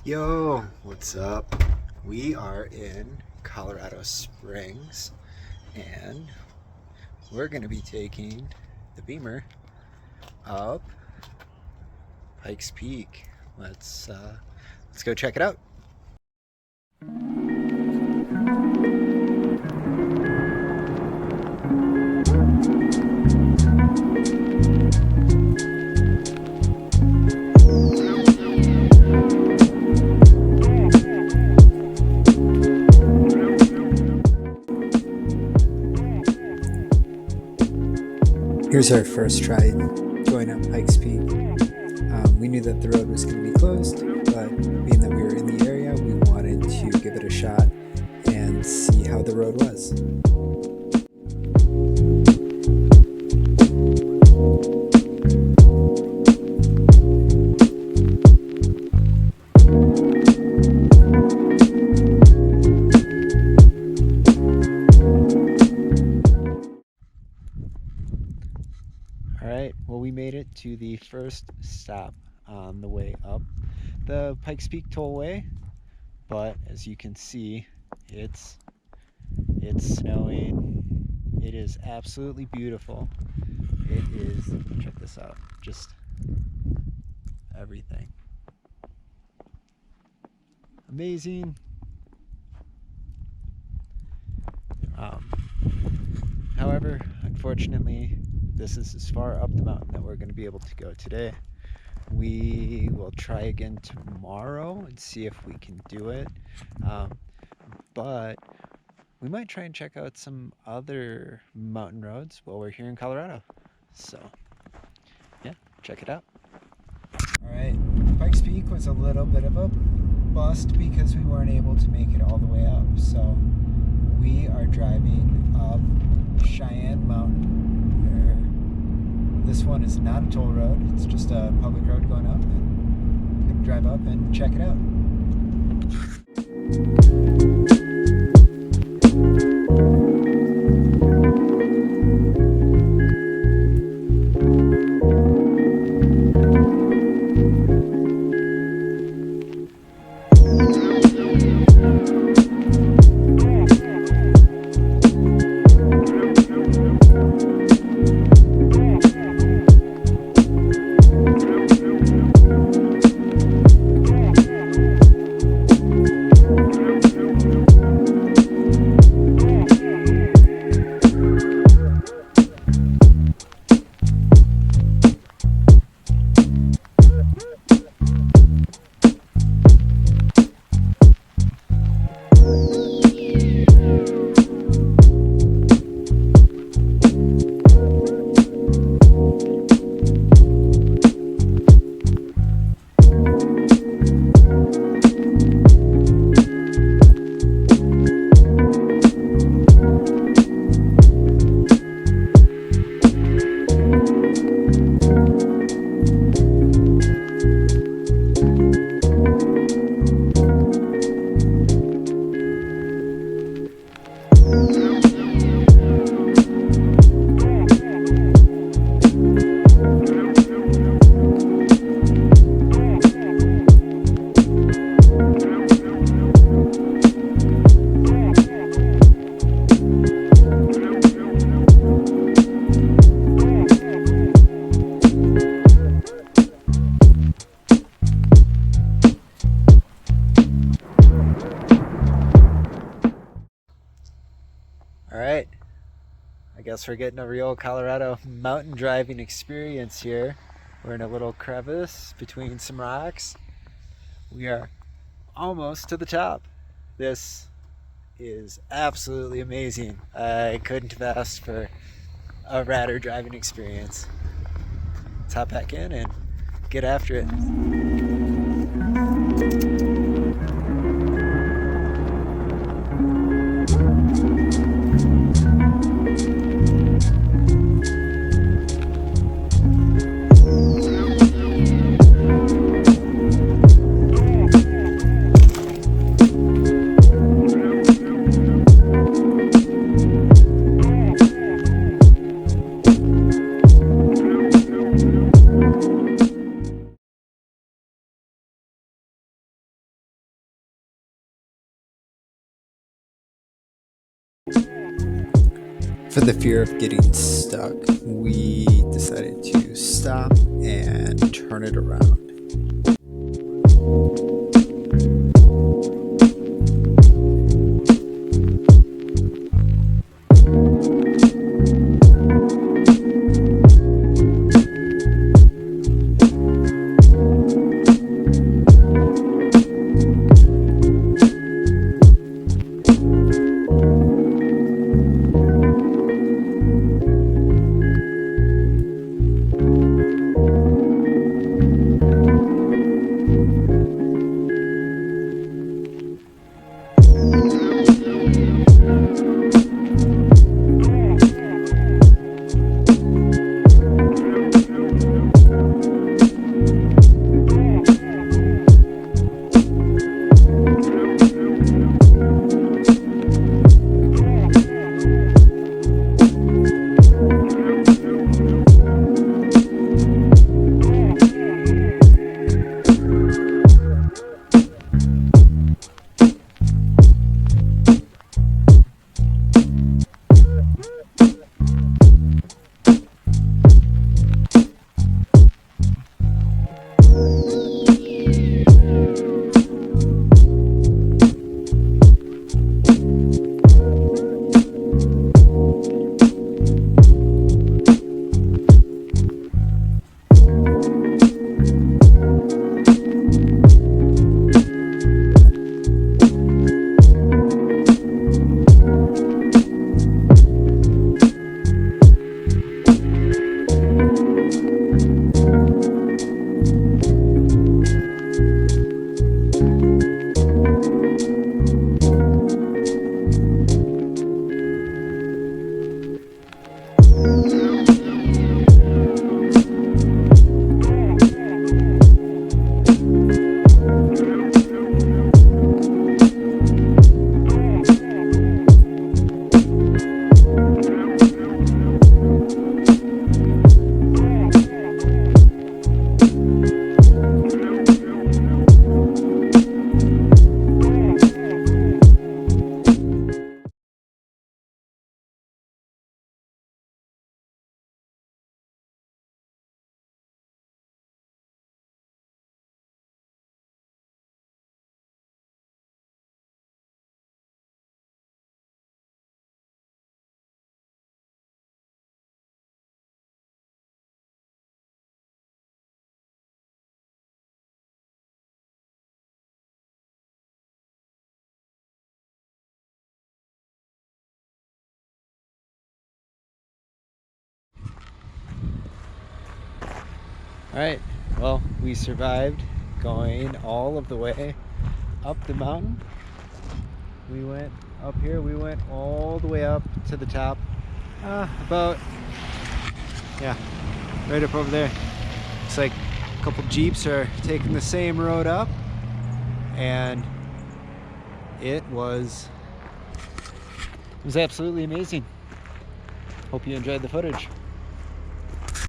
Yo, what's up? We are in Colorado Springs and we're going to be taking the Beamer up Pikes Peak. Let's go check it out. Here's our first try going up Pikes Peak. We knew that the road was going to be closed, but being that we were in the area, we wanted to give it a shot and see how the road was. Alright, well, we made it to the first stop on the way up the Pikes Peak Tollway, but as you can see, it's snowing. It is absolutely beautiful. It is, check this out, just everything. Amazing. However, unfortunately, this is as far up the mountain that we're going to be able to go today. We will try again tomorrow and see if we can do it. But we might try and check out some other mountain roads while we're here in Colorado. So, yeah, check it out. Alright, Pikes Peak was a little bit of a bust because we weren't able to make it all the way up. So, we are driving up Cheyenne Mountain. This one is not a toll road, it's just a public road going up, and we're going to drive up and check it out. Alright, I guess we're getting a real Colorado mountain driving experience here. We're in a little crevice between some rocks. We are almost to the top. This is absolutely amazing. I couldn't have asked for a radder driving experience. Let's hop back in and get after it. for the fear of getting stuck, we decided to stop and turn it around. Alright, well, we survived going all of the way up the mountain. We went up here, we went all the way up to the top, about, yeah, right up over there. Looks like a couple Jeeps are taking the same road up, and it was absolutely amazing. Hope you enjoyed the footage.